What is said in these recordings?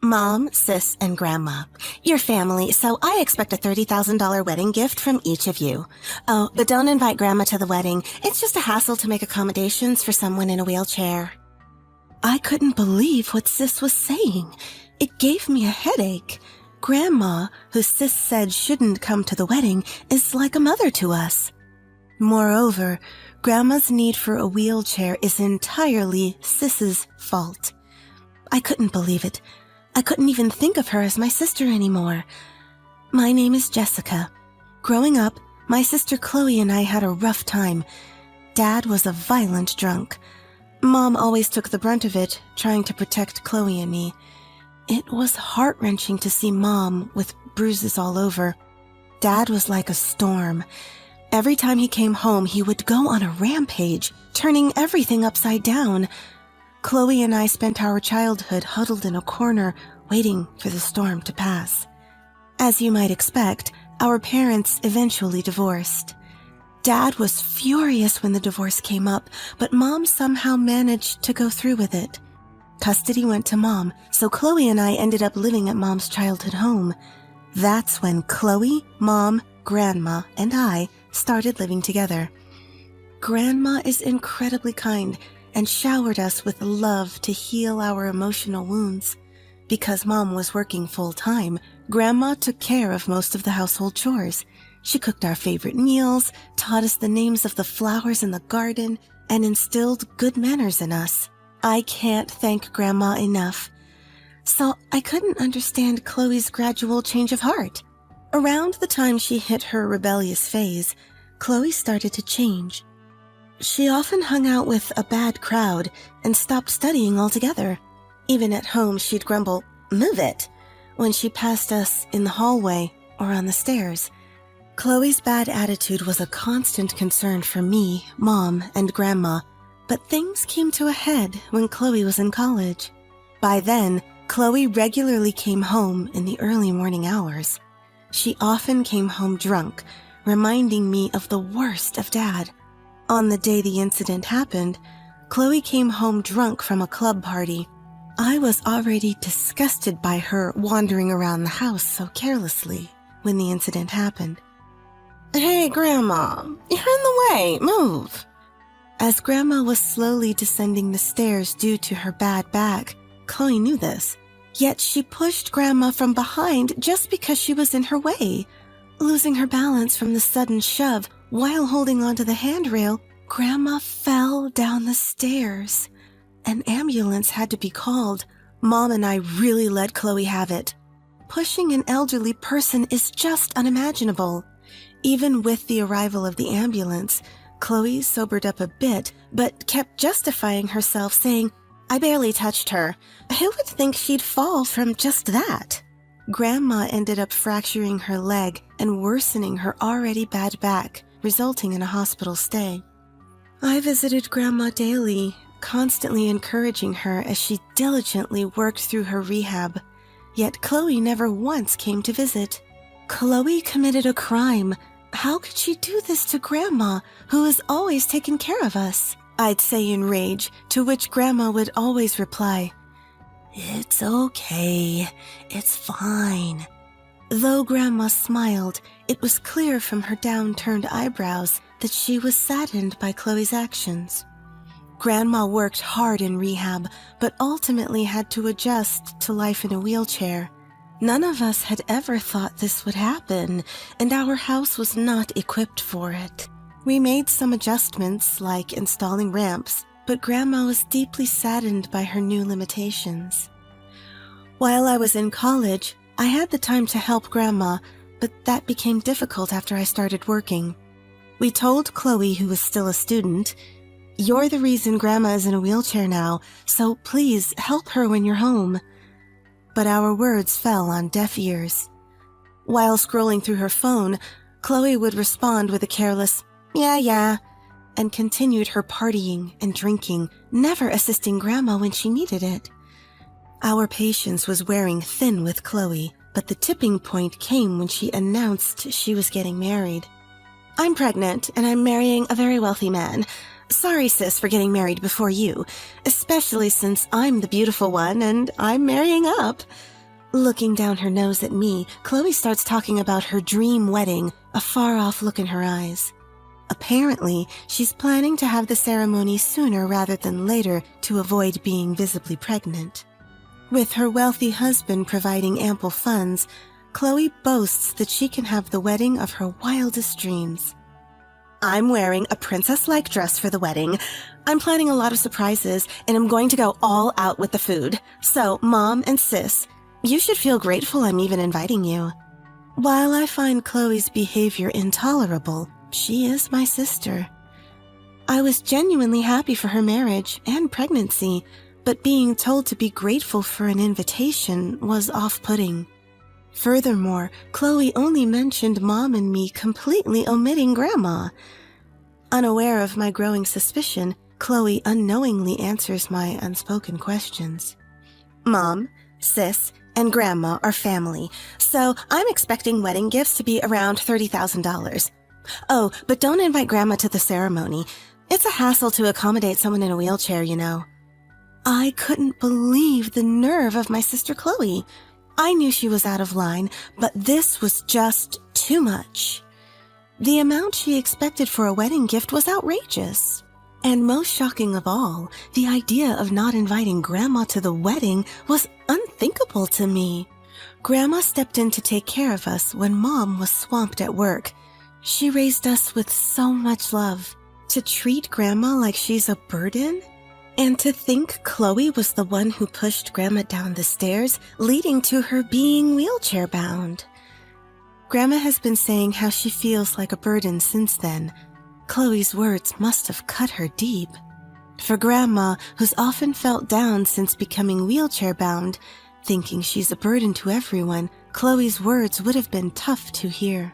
Mom, Sis, and Grandma. Your family, so I expect a $30,000 wedding gift from each of you. Oh, but don't invite Grandma to the wedding. It's just a hassle to make accommodations for someone in a wheelchair. I couldn't believe what Sis was saying. It gave me a headache. Grandma, who Sis said shouldn't come to the wedding, is like a mother to us. Moreover, Grandma's need for a wheelchair is entirely Sis's fault. I couldn't believe it. I couldn't even think of her as my sister anymore. My name is Jessica. Growing up, my sister Chloe and I had a rough time. Dad was a violent drunk. Mom always took the brunt of it, trying to protect Chloe and me. It was heart-wrenching to see Mom with bruises all over. Dad was like a storm. Every time he came home, he would go on a rampage, turning everything upside down. Chloe and I spent our childhood huddled in a corner, waiting for the storm to pass. As you might expect, our parents eventually divorced. Dad was furious when the divorce came up, but Mom somehow managed to go through with it. Custody went to Mom, so Chloe and I ended up living at Mom's childhood home. That's when Chloe, Mom, Grandma, and I started living together. Grandma is incredibly kind and showered us with love to heal our emotional wounds. Because Mom was working full-time, Grandma took care of most of the household chores. She cooked our favorite meals, taught us the names of the flowers in the garden, and instilled good manners in us. I can't thank Grandma enough. So I couldn't understand Chloe's gradual change of heart. Around the time she hit her rebellious phase, Chloe started to change. She often hung out with a bad crowd and stopped studying altogether. Even at home, she'd grumble, "Move it," when she passed us in the hallway or on the stairs. Chloe's bad attitude was a constant concern for me, Mom, and Grandma, but things came to a head when Chloe was in college. By then, Chloe regularly came home in the early morning hours. She often came home drunk, reminding me of the worst of Dad. On the day the incident happened, Chloe came home drunk from a club party. I was already disgusted by her wandering around the house so carelessly when the incident happened. "Hey, Grandma, you're in the way, move." As Grandma was slowly descending the stairs due to her bad back, Chloe knew this. Yet she pushed Grandma from behind just because she was in her way. Losing her balance from the sudden shove while holding onto the handrail, Grandma fell down the stairs. An ambulance had to be called. Mom and I really let Chloe have it. Pushing an elderly person is just unimaginable. Even with the arrival of the ambulance, Chloe sobered up a bit, but kept justifying herself, saying, "I barely touched her. Who would think she'd fall from just that?" Grandma ended up fracturing her leg and worsening her already bad back, resulting in a hospital stay. I visited Grandma daily, constantly encouraging her as she diligently worked through her rehab. Yet Chloe never once came to visit. Chloe committed a crime. How could she do this to Grandma, who has always taken care of us? I'd say in rage, to which Grandma would always reply, "It's okay. It's fine." Though Grandma smiled, it was clear from her down-turned eyebrows that she was saddened by Chloe's actions. Grandma worked hard in rehab, but ultimately had to adjust to life in a wheelchair. None of us had ever thought this would happen, and our house was not equipped for it. We made some adjustments, like installing ramps, but Grandma was deeply saddened by her new limitations. While I was in college, I had the time to help Grandma, but that became difficult after I started working. We told Chloe, who was still a student, "You're the reason Grandma is in a wheelchair now, so please help her when you're home." But our words fell on deaf ears. While scrolling through her phone, Chloe would respond with a careless, yeah, and continued her partying and drinking, never assisting Grandma when she needed it. Our patience was wearing thin with Chloe, but the tipping point came when she announced she was getting married. "I'm pregnant, and I'm marrying a very wealthy man. Sorry, sis, for getting married before you, especially since I'm the beautiful one and I'm marrying up." Looking down her nose at me, Chloe starts talking about her dream wedding, a far-off look in her eyes. Apparently, she's planning to have the ceremony sooner rather than later to avoid being visibly pregnant. With her wealthy husband providing ample funds, Chloe boasts that she can have the wedding of her wildest dreams. I'm wearing a princess-like dress for the wedding. I'm planning a lot of surprises, and I'm going to go all out with the food. So, Mom and Sis, you should feel grateful I'm even inviting you. While I find Chloe's behavior intolerable, she is my sister. I was genuinely happy for her marriage and pregnancy, but being told to be grateful for an invitation was off-putting. Furthermore, Chloe only mentioned Mom and me, completely omitting Grandma. Unaware of my growing suspicion, Chloe unknowingly answers my unspoken questions. Mom, Sis, and Grandma are family, so I'm expecting wedding gifts to be around $30,000. Oh, but don't invite Grandma to the ceremony. It's a hassle to accommodate someone in a wheelchair, you know. I couldn't believe the nerve of my sister Chloe. I knew she was out of line, but this was just too much. The amount she expected for a wedding gift was outrageous. And most shocking of all, the idea of not inviting Grandma to the wedding was unthinkable to me. Grandma stepped in to take care of us when Mom was swamped at work. She raised us with so much love. To treat Grandma like she's a burden? And to think Chloe was the one who pushed Grandma down the stairs, leading to her being wheelchair-bound. Grandma has been saying how she feels like a burden since then. Chloe's words must have cut her deep. For Grandma, who's often felt down since becoming wheelchair-bound, thinking she's a burden to everyone, Chloe's words would have been tough to hear.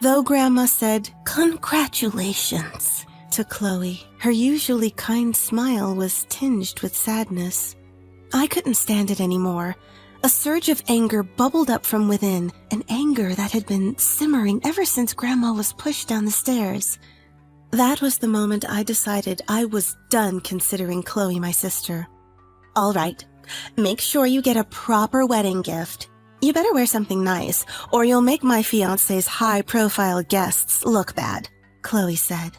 Though Grandma said, "Congratulations," to Chloe, her usually kind smile was tinged with sadness. I couldn't stand it anymore. A surge of anger bubbled up from within, an anger that had been simmering ever since Grandma was pushed down the stairs. That was the moment I decided I was done considering Chloe my sister. All right, make sure you get a proper wedding gift. You better wear something nice, or you'll make my fiancé's high-profile guests look bad, Chloe said.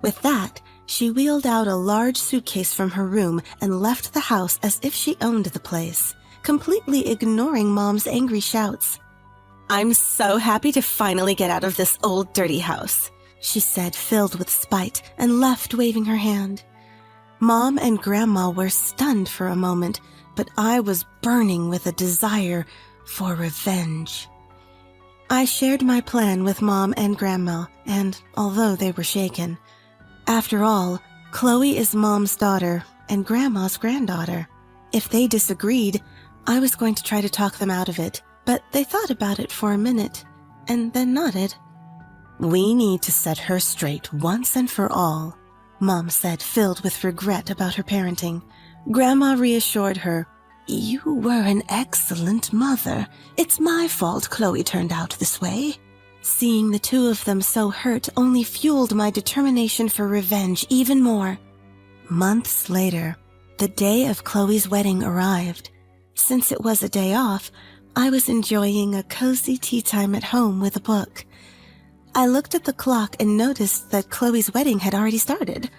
With that, she wheeled out a large suitcase from her room and left the house as if she owned the place, completely ignoring Mom's angry shouts. "I'm so happy to finally get out of this old dirty house," she said, filled with spite, and left waving her hand. Mom and Grandma were stunned for a moment, but I was burning with a desire for revenge. I shared my plan with Mom and Grandma, and although they were shaken, after all, Chloe is Mom's daughter and Grandma's granddaughter. If they disagreed, I was going to try to talk them out of it, but they thought about it for a minute and then nodded. "We need to set her straight once and for all," Mom said, filled with regret about her parenting. Grandma reassured her, "You were an excellent mother. It's my fault Chloe turned out this way." Seeing the two of them so hurt only fueled my determination for revenge even more. Months later, the day of Chloe's wedding arrived. Since it was a day off, I was enjoying a cozy tea time at home with a book. I looked at the clock and noticed that Chloe's wedding had already started.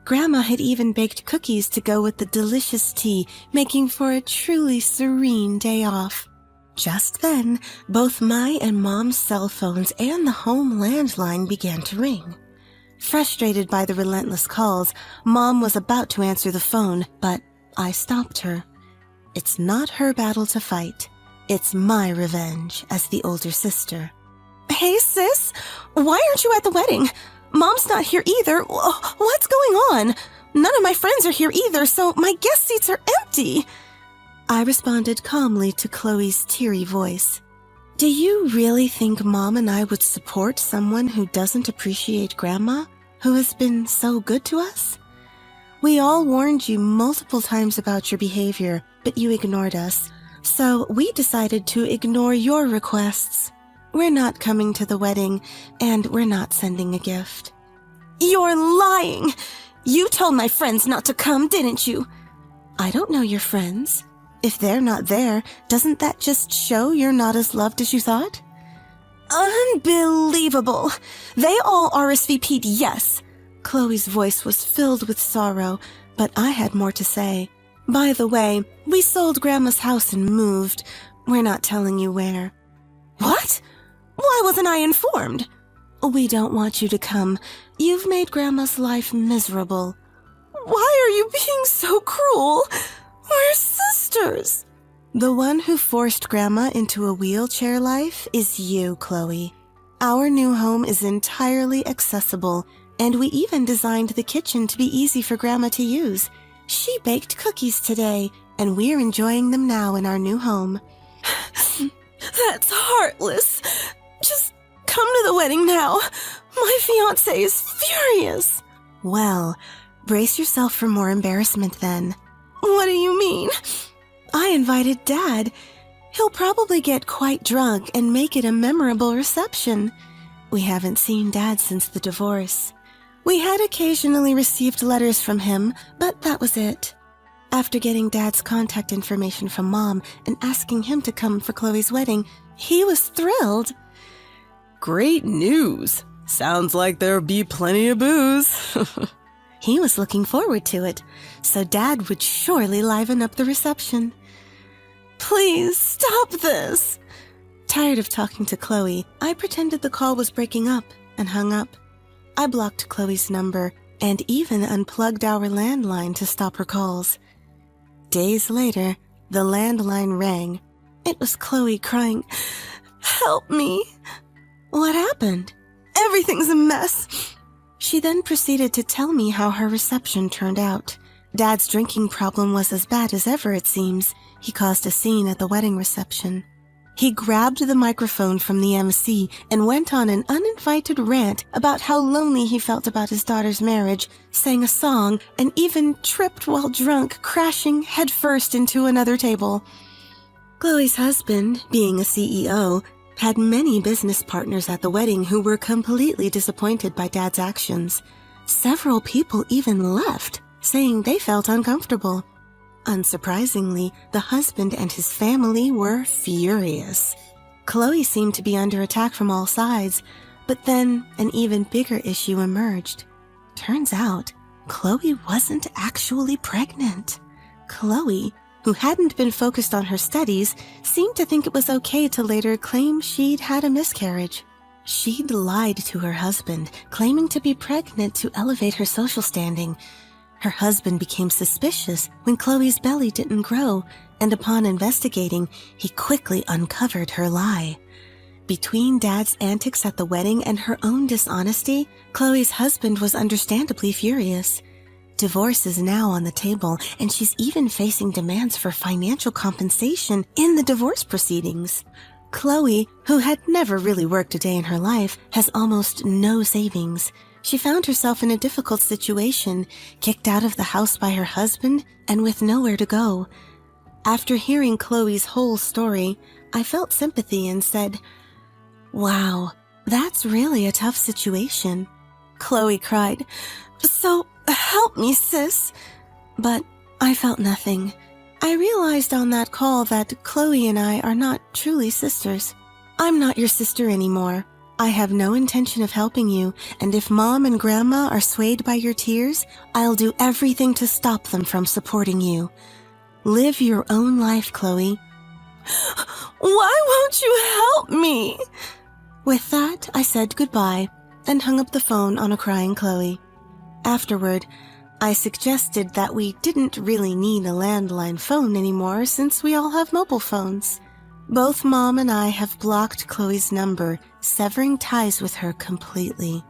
Grandma had even baked cookies to go with the delicious tea, making for a truly serene day off. Just then, both my and Mom's cell phones and the home landline began to ring. Frustrated by the relentless calls, Mom was about to answer the phone, but I stopped her. It's not her battle to fight. It's my revenge as the older sister. "Hey, sis, why aren't you at the wedding? Mom's not here either. What's going on? None of my friends are here either, so my guest seats are empty." I responded calmly to Chloe's teary voice. "Do you really think Mom and I would support someone who doesn't appreciate Grandma, who has been so good to us? We all warned you multiple times about your behavior, but you ignored us, so we decided to ignore your requests. We're not coming to the wedding, and we're not sending a gift." "You're lying! You told my friends not to come, didn't you?" "I don't know your friends. If they're not there, doesn't that just show you're not as loved as you thought? Unbelievable! They all RSVP'd yes. Chloe's voice was filled with sorrow, but I had more to say. By the way, we sold Grandma's house and moved. We're not telling you where. What? Why wasn't I informed? We don't want you to come. You've made Grandma's life miserable. Why are you being so cruel? We're sisters. The one who forced Grandma into a wheelchair life is you, Chloe. Our new home is entirely accessible, and we even designed the kitchen to be easy for Grandma to use. She baked cookies today, and we're enjoying them now in our new home. That's heartless. Just come to the wedding now. My fiancé is furious. Well, brace yourself for more embarrassment then. What do you mean? I invited Dad. He'll probably get quite drunk and make it a memorable reception. We haven't seen Dad since the divorce. We had occasionally received letters from him, but that was it. After getting Dad's contact information from Mom and asking him to come for Chloe's wedding, he was thrilled. Great news. Sounds like there'll be plenty of booze. He was looking forward to it, so Dad would surely liven up the reception. Please stop this. Tired of talking to Chloe, I pretended the call was breaking up and hung up. I blocked Chloe's number and even unplugged our landline to stop her calls. Days later, the landline rang. It was Chloe crying, "Help me." What happened? Everything's a mess. She then proceeded to tell me how her reception turned out. Dad's drinking problem was as bad as ever, it seems. He caused a scene at the wedding reception. He grabbed the microphone from the MC and went on an uninvited rant about how lonely he felt about his daughter's marriage, sang a song, and even tripped while drunk, crashing headfirst into another table. Chloe's husband, being a CEO, had many business partners at the wedding who were completely disappointed by Dad's actions. Several people even left, saying they felt uncomfortable. Unsurprisingly, the husband and his family were furious. Chloe seemed to be under attack from all sides, but then an even bigger issue emerged. Turns out, Chloe wasn't actually pregnant. Chloe, who hadn't been focused on her studies, seemed to think it was okay to later claim she'd had a miscarriage. She'd lied to her husband, claiming to be pregnant to elevate her social standing. Her husband became suspicious when Chloe's belly didn't grow, and upon investigating, he quickly uncovered her lie. Between Dad's antics at the wedding and her own dishonesty, Chloe's husband was understandably furious. Divorce is now on the table, and she's even facing demands for financial compensation in the divorce proceedings. Chloe, who had never really worked a day in her life, has almost no savings. She found herself in a difficult situation, kicked out of the house by her husband and with nowhere to go. After hearing Chloe's whole story, I felt sympathy and said, "Wow, that's really a tough situation." Chloe cried, "So help me, sis." But I felt nothing. I realized on that call that Chloe and I are not truly sisters. I'm not your sister anymore. I have no intention of helping you, and if Mom and Grandma are swayed by your tears, I'll do everything to stop them from supporting you. Live your own life, Chloe. Why won't you help me? With that, I said goodbye and hung up the phone on a crying Chloe. Afterward, I suggested that we didn't really need a landline phone anymore since we all have mobile phones. Both Mom and I have blocked Chloe's number, severing ties with her completely.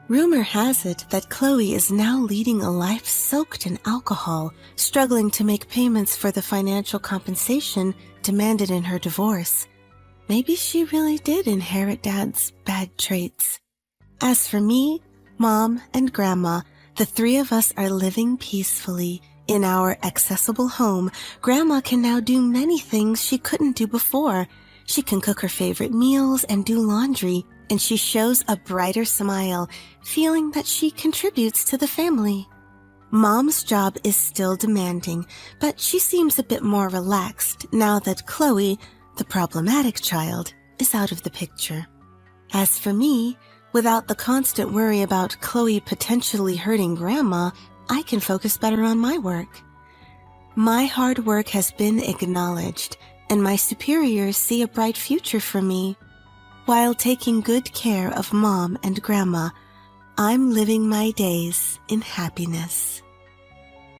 Rumor has it that Chloe is now leading a life soaked in alcohol, struggling to make payments for the financial compensation demanded in her divorce. Maybe she really did inherit Dad's bad traits. As for me, Mom, and Grandma, the three of us are living peacefully. In our accessible home, Grandma can now do many things she couldn't do before. She can cook her favorite meals and do laundry, and she shows a brighter smile, feeling that she contributes to the family. Mom's job is still demanding, but she seems a bit more relaxed now that Chloe, the problematic child, is out of the picture. As for me, without the constant worry about Chloe potentially hurting Grandma, I can focus better on my work. My hard work has been acknowledged, and my superiors see a bright future for me. While taking good care of Mom and Grandma, I'm living my days in happiness.